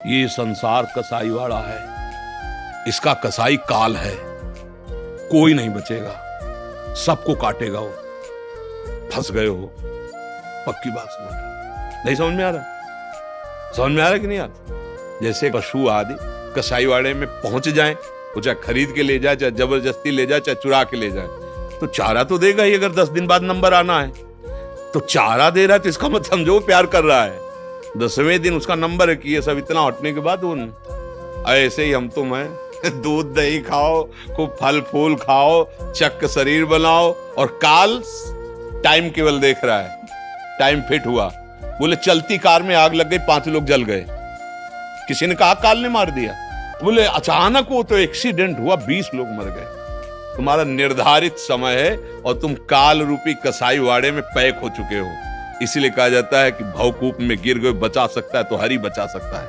ये संसार कसाईवाड़ा है, इसका कसाई काल है, कोई नहीं बचेगा, सबको काटेगा वो। फंस गए हो, पक्की बात समझ नहीं? समझ में आ रहा? समझ में आ रहा कि नहीं आता? जैसे पशु आदि कसाईवाड़े में पहुंच जाएं, वो चाहे खरीद के ले जाए, चाहे जबरदस्ती ले जाए, चाहे चुरा के ले जाए, तो चारा तो देगा ही। अगर 10 दिन बाद नंबर आना है तो चारा दे रहा है, तो इसका मत समझो वो प्यार कर रहा है। 10वें दिन उसका नंबर है कि ये सब इतना हटने के बाद उन ऐसे ही हम तुम हैं। दूध दही खाओ, खूब फल फूल खाओ, चक्क शरीर बनाओ, और काल टाइम केवल देख रहा है। टाइम फिट हुआ, बोले चलती कार में आग लग गई, 5 लोग जल गए। किसी ने कहा काल ने मार दिया, बोले अचानक वो तो एक्सीडेंट हुआ, 20 लोग मर गए। तुम्हारा निर्धारित समय है और तुम काल रूपी कसाईवाड़े में पैक हो चुके हो। इसीलिए कहा जाता है कि भवकूप में गिर गए, बचा सकता है तो हरि बचा सकता है।